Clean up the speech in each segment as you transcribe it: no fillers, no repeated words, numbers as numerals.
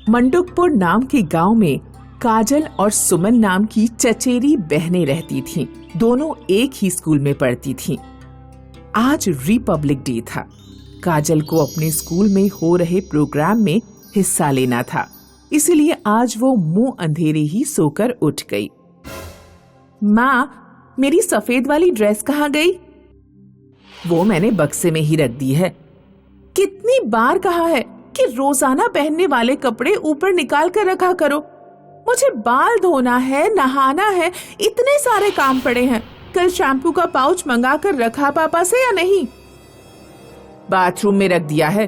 मंडुकपुर नाम के गांव में काजल और सुमन नाम की चचेरी बहनें रहती थीं। दोनों एक ही स्कूल में पढ़ती थीं। आज रिपब्लिक डे था। काजल को अपने स्कूल में हो रहे प्रोग्राम में हिस्सा लेना था, इसलिए आज वो मुंह अंधेरे ही सोकर उठ गई। माँ, मेरी सफेद वाली ड्रेस कहाँ गई? वो मैंने बक्से में ही रख दी है। कितनी बार कहा है कि रोजाना पहनने वाले कपड़े ऊपर निकाल कर रखा करो। मुझे बाल धोना है, नहाना है, इतने सारे काम पड़े हैं। कल शैम्पू का पाउच मंगा कर रखा पापा से या नहीं? बाथरूम में रख दिया है।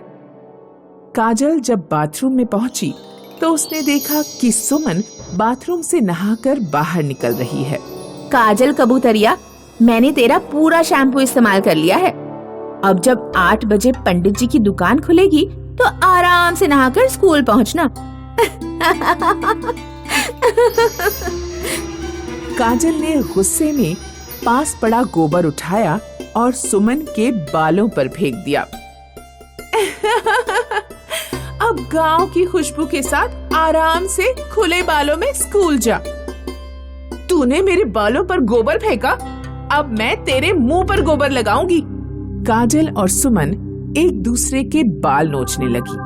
काजल जब बाथरूम में पहुंची तो उसने देखा कि सुमन बाथरूम से नहाकर बाहर निकल रही है। काजल कबूतरिया, मैंने तेरा पूरा शैम्पू इस्तेमाल कर लिया है। अब जब 8 बजे पंडित जी की दुकान खुलेगी तो आराम से नहाकर स्कूल पहुंचना। काजल ने गुस्से में पास पड़ा गोबर उठाया और सुमन के बालों पर फेंक दिया। अब गांव की खुशबू के साथ आराम से खुले बालों में स्कूल जा। तूने मेरे बालों पर गोबर फेंका, अब मैं तेरे मुंह पर गोबर लगाऊंगी। काजल और सुमन एक दूसरे के बाल नोचने लगी।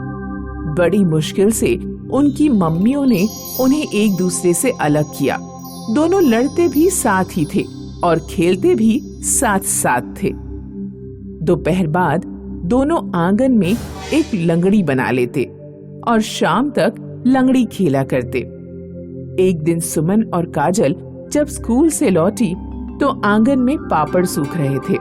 बड़ी मुश्किल से उनकी मम्मियों ने उन्हें एक दूसरे से अलग किया। दोनों लड़ते भी साथ ही थे और खेलते भी साथ साथ थे। दोपहर बाद दोनों आंगन में एक लंगड़ी बना लेते और शाम तक लंगड़ी खेला करते। एक दिन सुमन और काजल जब स्कूल से लौटी तो आंगन में पापड़ सूख रहे थे।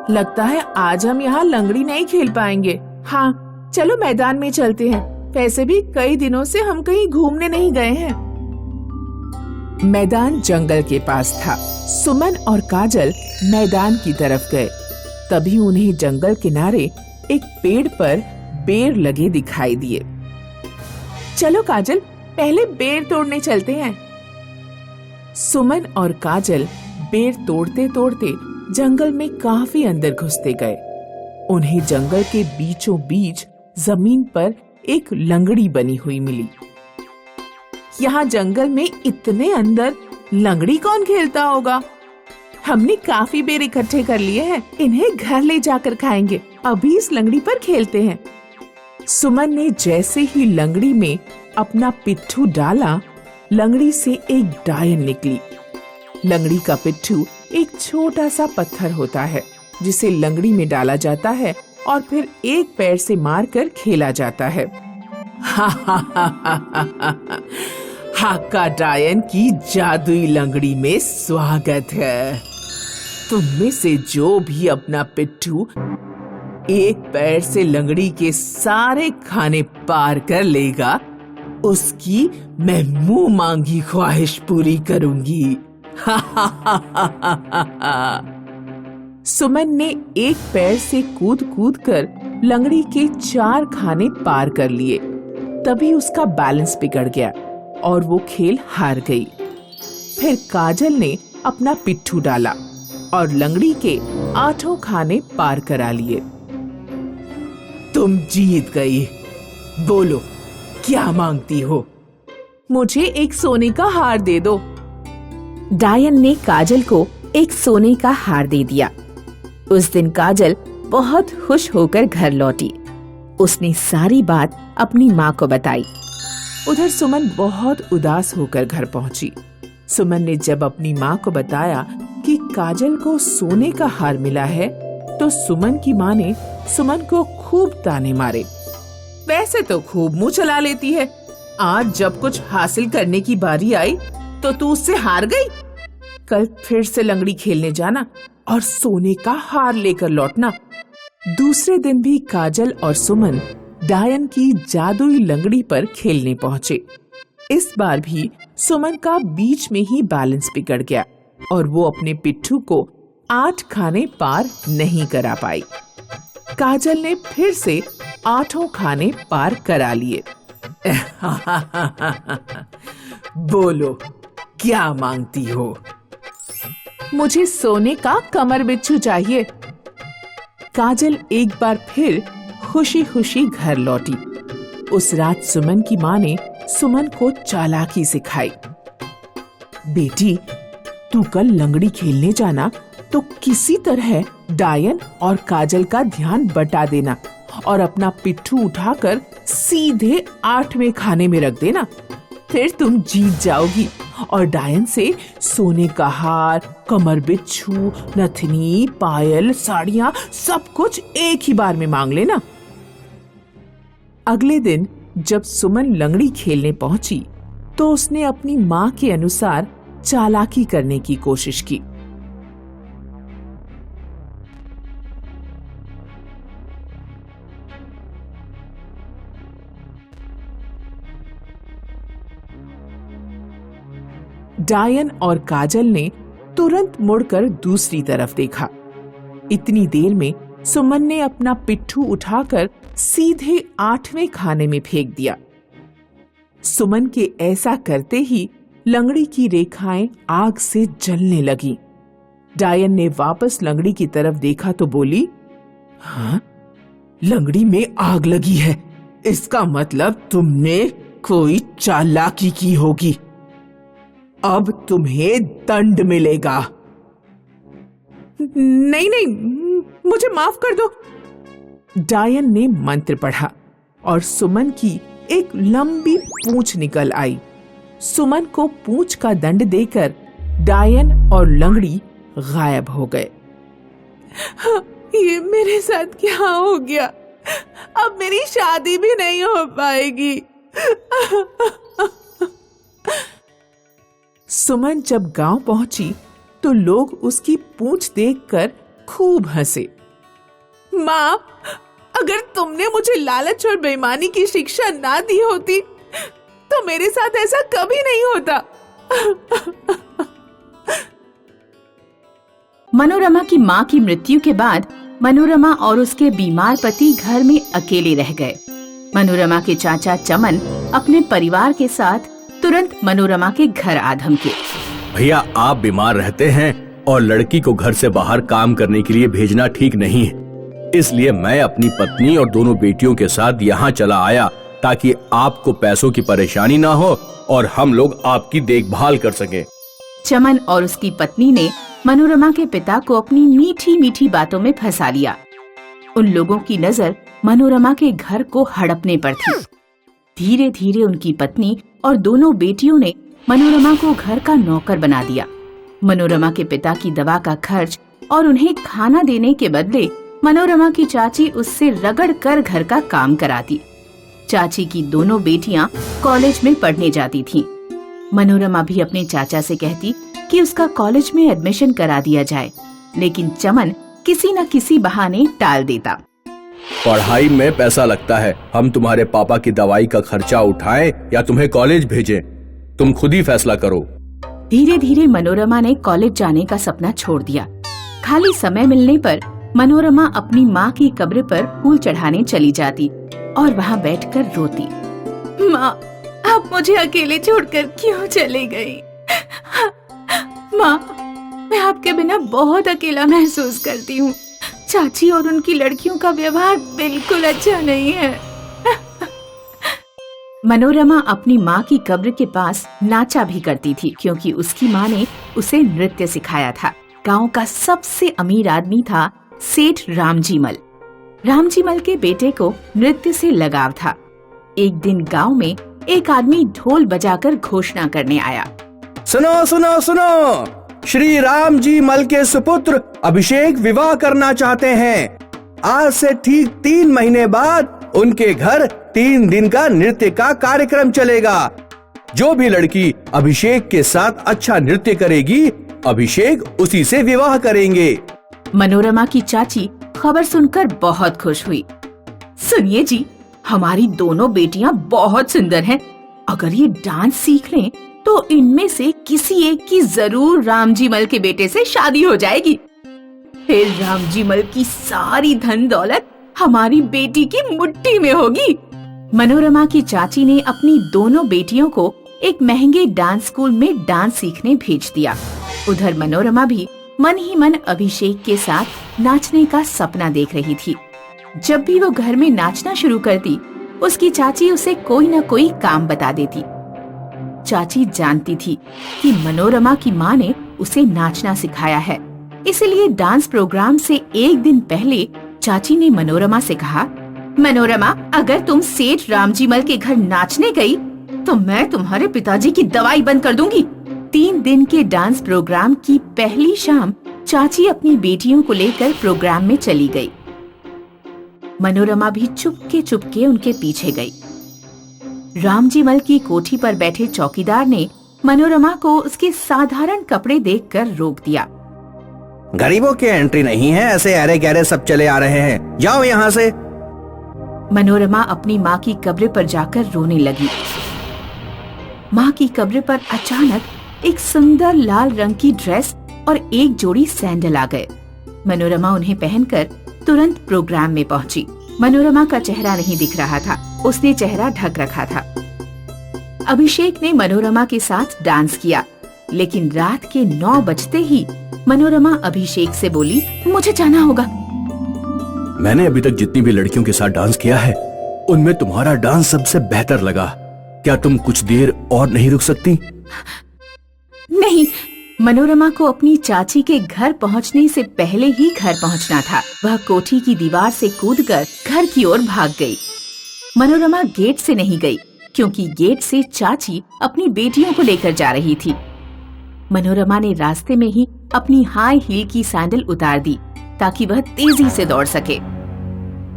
लगता है आज हम यहाँ लंगड़ी नहीं खेल पाएंगे। हाँ, चलो मैदान में चलते हैं। वैसे भी कई दिनों से हम कहीं घूमने नहीं गए हैं। मैदान जंगल के पास था। सुमन और काजल मैदान की तरफ गए। तभी उन्हें जंगल किनारे एक पेड़ पर बेर लगे दिखाई दिए। चलो काजल, पहले बेर तोड़ने चलते हैं। सुमन और काजल बेर तोड़ते तोड़ते जंगल में काफी अंदर घुसते गए। उन्हें जंगल के बीचों बीच जमीन पर एक लंगड़ी बनी हुई मिली। यहाँ जंगल में इतने अंदर लंगड़ी कौन खेलता होगा? हमने काफी बेर इकट्ठे कर लिए हैं, इन्हें घर ले जाकर खाएंगे। अभी इस लंगड़ी पर खेलते हैं। सुमन ने जैसे ही लंगड़ी में अपना पिट्ठू डाला, लंगड़ी से एक डायन निकली। लंगड़ी का पिट्ठू एक छोटा सा पत्थर होता है जिसे लंगड़ी में डाला जाता है और फिर एक पैर से मारकर खेला जाता है। हाका डायन की जादुई लंगड़ी में स्वागत है। तुम में से जो भी अपना पिट्ठू एक पैर से लंगड़ी के सारे खाने पार कर लेगा, उसकी मैं मुंह मांगी ख्वाहिश पूरी करूंगी। सुमन ने एक पैर से कूद कूद कर लंगड़ी के 4 खाने पार कर लिए। तभी उसका बैलेंस बिगड़ गया और वो खेल हार गई। फिर काजल ने अपना पिट्ठू डाला और लंगड़ी के 8 खाने पार करा लिए। तुम जीत गई। बोलो, क्या मांगती हो? मुझे एक सोने का हार दे दो। डायन ने काजल को एक सोने का हार दे दिया। उस दिन काजल बहुत खुश होकर घर लौटी। उसने सारी बात अपनी माँ को बताई। उधर सुमन बहुत उदास होकर घर पहुंची। सुमन ने जब अपनी माँ को बताया कि काजल को सोने का हार मिला है, तो सुमन की माँ ने सुमन को खूब ताने मारे। वैसे तो खूब मुंह चला लेती है, आज जब कुछ हासिल करने की बारी आई तो तू उससे हार गई। कल फिर से लंगड़ी खेलने जाना और सोने का हार लेकर लौटना। दूसरे दिन भी काजल और सुमन डायन की जादुई लंगड़ी पर खेलने पहुंचे। इस बार भी सुमन का बीच में ही बैलेंस बिगड़ गया और वो अपने पिट्ठू को 8 खाने पार नहीं करा पाई। काजल ने फिर से 8 खाने पार करा लिए। बोलो, क्या मांगती हो? मुझे सोने का कमर बिच्छू चाहिए। काजल एक बार फिर खुशी खुशी घर लौटी। उस रात सुमन की माँ ने सुमन को चालाकी सिखाई। बेटी, तू कल लंगड़ी खेलने जाना तो किसी तरह डायन और काजल का ध्यान बटा देना और अपना पिट्ठू उठाकर सीधे 8वें खाने में रख देना। फिर तुम जीत जाओगी और डायन से सोने का हार, कमर बिच्छू, नथनी, पायल, साड़ियां सब कुछ एक ही बार में मांग लेना। अगले दिन जब सुमन लंगड़ी खेलने पहुंची तो उसने अपनी मां के अनुसार चालाकी करने की कोशिश की। डायन और काजल ने तुरंत मुड़कर दूसरी तरफ देखा। इतनी देर में सुमन ने अपना पिट्ठू उठाकर सीधे 8वें खाने में फेंक दिया। सुमन के ऐसा करते ही लंगड़ी की रेखाएं आग से जलने लगी। डायन ने वापस लंगड़ी की तरफ देखा तो बोली, हाँ, लंगड़ी में आग लगी है। इसका मतलब तुमने कोई चालाकी की होगी। अब तुम्हें दंड मिलेगा। नहीं नहीं, मुझे माफ कर दो। डायन ने मंत्र पढ़ा और सुमन की एक लंबी पूंछ निकल आई। सुमन को पूंछ का दंड देकर डायन और लंगड़ी गायब हो गए। ये मेरे साथ क्या हो गया? अब मेरी शादी भी नहीं हो पाएगी। सुमन जब गांव पहुंची तो लोग उसकी पूंछ देखकर खूब हंसे। माँ, अगर तुमने मुझे लालच और बेईमानी की शिक्षा ना दी होती तो मेरे साथ ऐसा कभी नहीं होता। मनोरमा की माँ की मृत्यु के बाद मनोरमा और उसके बीमार पति घर में अकेले रह गए। मनोरमा के चाचा चमन अपने परिवार के साथ तुरंत मनोरमा के घर आ धमके। भैया, आप बीमार रहते हैं और लड़की को घर से बाहर काम करने के लिए भेजना ठीक नहीं है, इसलिए मैं अपनी पत्नी और दोनों बेटियों के साथ यहाँ चला आया ताकि आपको पैसों की परेशानी ना हो और हम लोग आपकी देखभाल कर सकें। चमन और उसकी पत्नी ने मनोरमा के पिता को अपनी मीठी मीठी बातों में फंसा लिया। उन लोगों की नजर मनोरमा के घर को हड़पने पर थी। धीरे धीरे उनकी पत्नी और दोनों बेटियों ने मनोरमा को घर का नौकर बना दिया। मनोरमा के पिता की दवा का खर्च और उन्हें खाना देने के बदले मनोरमा की चाची उससे रगड़ कर घर का काम कराती। चाची की दोनों बेटियां कॉलेज में पढ़ने जाती थीं। मनोरमा भी अपने चाचा से कहती कि उसका कॉलेज में एडमिशन करा दिया जाए, लेकिन चमन किसी न किसी बहाने टाल देता। पढ़ाई में पैसा लगता है, हम तुम्हारे पापा की दवाई का खर्चा उठाएं या तुम्हें कॉलेज भेजें, तुम खुद ही फैसला करो। धीरे धीरे मनोरमा ने कॉलेज जाने का सपना छोड़ दिया। खाली समय मिलने पर मनोरमा अपनी माँ की कब्र पर फूल चढ़ाने चली जाती और वहाँ बैठकर रोती। माँ, आप मुझे अकेले छोड़कर क्यों चली गई? माँ, मैं आपके बिना बहुत अकेला महसूस करती हूँ। चाची और उनकी लड़कियों का व्यवहार बिल्कुल अच्छा नहीं है। मनोरमा अपनी माँ की कब्र के पास नाचा भी करती थी क्योंकि उसकी माँ ने उसे नृत्य सिखाया था। गांव का सबसे अमीर आदमी था सेठ रामजीमल। रामजीमल के बेटे को नृत्य से लगाव था। एक दिन गांव में एक आदमी ढोल बजाकर घोषणा करने आया। सुनो सुनो सुनो, श्री राम जी मल के सुपुत्र अभिषेक विवाह करना चाहते हैं। आज से ठीक 3 महीने बाद उनके घर 3 दिन का नृत्य का कार्यक्रम चलेगा। जो भी लड़की अभिषेक के साथ अच्छा नृत्य करेगी, अभिषेक उसी से विवाह करेंगे। मनोरमा की चाची खबर सुनकर बहुत खुश हुई। सुनिए जी, हमारी दोनों बेटियां बहुत सुंदर हैं। अगर ये डांस सीख लें तो इनमें से किसी एक की जरूर रामजीमल के बेटे से शादी हो जाएगी। फिर रामजीमल की सारी धन दौलत हमारी बेटी की मुट्ठी में होगी। मनोरमा की चाची ने अपनी दोनों बेटियों को एक महंगे डांस स्कूल में डांस सीखने भेज दिया। उधर मनोरमा भी मन ही मन अभिषेक के साथ नाचने का सपना देख रही थी। जब भी वो घर में नाचना शुरू करती उसकी चाची उसे कोई न कोई काम बता देती। चाची जानती थी कि मनोरमा की माँ ने उसे नाचना सिखाया है, इसलिए डांस प्रोग्राम से एक दिन पहले चाची ने मनोरमा से कहा, मनोरमा, अगर तुम सेठ रामजीमल के घर नाचने गई तो मैं तुम्हारे पिताजी की दवाई बंद कर दूंगी। 3 दिन के डांस प्रोग्राम की पहली शाम चाची अपनी बेटियों को लेकर प्रोग्राम में चली गई। मनोरमा भी चुपके उनके पीछे गई। रामजीमल की कोठी पर बैठे चौकीदार ने मनोरमा को उसके साधारण कपड़े देखकर रोक दिया। गरीबों की एंट्री नहीं है, ऐसे अरे गहरे सब चले आ रहे हैं, जाओ यहाँ से। मनोरमा अपनी माँ की कब्र पर जाकर रोने लगी। माँ की कब्र पर अचानक एक सुंदर लाल रंग की ड्रेस और एक जोड़ी सैंडल आ गए। मनोरमा उन्हें पहनकर तुरंत प्रोग्राम में पहुंची। मनोरमा का चेहरा नहीं दिख रहा था, उसने चेहरा ढक रखा था। अभिषेक ने मनोरमा के साथ डांस किया, लेकिन रात के 9 बजते ही मनोरमा अभिषेक से बोली, मुझे जाना होगा। मैंने अभी तक जितनी भी लड़कियों के साथ डांस किया है, उनमें तुम्हारा डांस सबसे बेहतर लगा। क्या तुम कुछ देर और नहीं रुक सकती? नहीं, मनोरमा को अपनी चाची के घर पहुंचने से पहले ही घर पहुंचना था। वह कोठी की दीवार से कूदकर घर की ओर भाग गई। मनोरमा गेट से नहीं गई, क्योंकि गेट से चाची अपनी बेटियों को लेकर जा रही थी। मनोरमा ने रास्ते में ही अपनी हाई हील की सैंडल उतार दी ताकि वह तेजी से दौड़ सके।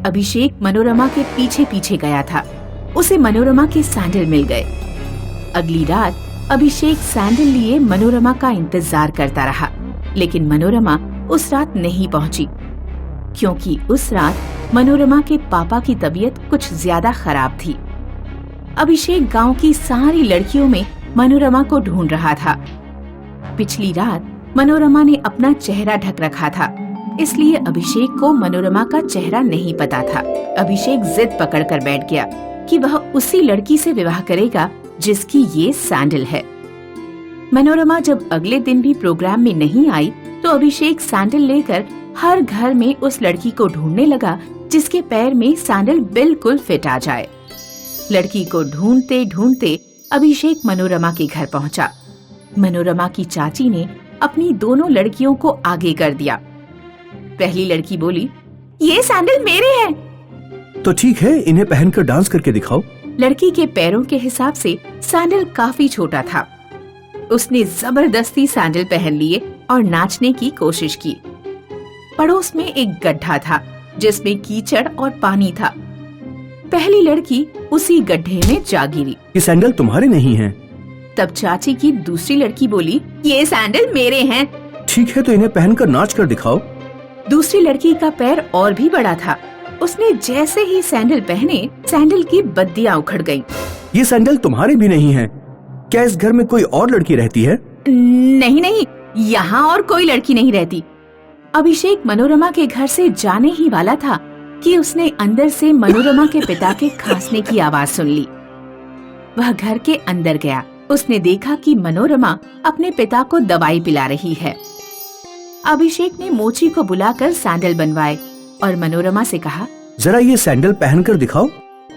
अभिषेक मनोरमा के पीछे पीछे गया था। उसे मनोरमा के सैंडल मिल गए। अगली रात अभिषेक सैंडल लिए मनोरमा का इंतजार करता रहा, लेकिन मनोरमा उस रात नहीं पहुंची, क्योंकि उस रात मनोरमा के पापा की तबीयत कुछ ज्यादा खराब थी। अभिषेक गांव की सारी लड़कियों में मनोरमा को ढूंढ रहा था। पिछली रात मनोरमा ने अपना चेहरा ढक रखा था, इसलिए अभिषेक को मनोरमा का चेहरा नहीं पता था। अभिषेक जिद पकड़कर बैठ गया कि वह उसी लड़की से विवाह करेगा जिसकी ये सैंडल है। मनोरमा जब अगले दिन भी प्रोग्राम में नहीं आई, तो अभिषेक सैंडल लेकर हर घर में उस लड़की को ढूंढने लगा जिसके पैर में सैंडल बिल्कुल फिट आ जाए। लड़की को ढूंढते ढूंढते अभिषेक मनोरमा के घर पहुंचा। मनोरमा की चाची ने अपनी दोनों लड़कियों को आगे कर दिया। पहली लड़की बोली, ये सैंडल मेरे हैं। तो ठीक है, इन्हें पहनकर डांस करके दिखाओ। लड़की के पैरों के हिसाब से सैंडल काफी छोटा था। उसने जबरदस्ती सैंडल पहन लिए और नाचने की कोशिश की। पड़ोस में एक गड्ढा था जिसमें कीचड़ और पानी था। पहली लड़की उसी गड्ढे में जा गिरी। ये सैंडल तुम्हारे नहीं हैं। तब चाची की दूसरी लड़की बोली, ये सैंडल मेरे हैं। ठीक है, तो इन्हें पहनकर नाच कर दिखाओ। दूसरी लड़की का पैर और भी बड़ा था। उसने जैसे ही सैंडल पहने, सैंडल की बद्दियां उखड़ गईं। ये सैंडल तुम्हारे भी नहीं हैं। क्या इस घर में कोई और लड़की रहती है? नहीं, यहाँ और कोई लड़की नहीं रहती। अभिषेक मनोरमा के घर से जाने ही वाला था कि उसने अंदर से मनोरमा के पिता के खांसने की आवाज सुन ली। वह घर के अंदर गया। उसने देखा कि मनोरमा अपने पिता को दवाई पिला रही है। अभिषेक ने मोची को बुलाकर सैंडल बनवाए और मनोरमा से कहा, जरा ये सैंडल पहनकर दिखाओ।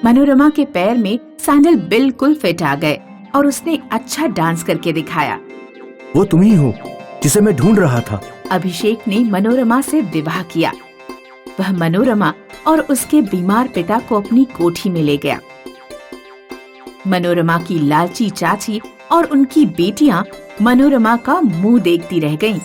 मनोरमा के पैर में सैंडल बिल्कुल फिट आ गए और उसने अच्छा डांस करके दिखाया। वो तुम ही हो जिसे मैं ढूंढ रहा था। अभिषेक ने मनोरमा से विवाह किया। वह मनोरमा और उसके बीमार पिता को अपनी कोठी में ले गया। मनोरमा की लालची चाची और उनकी बेटियां मनोरमा का मुंह देखती रह गईं।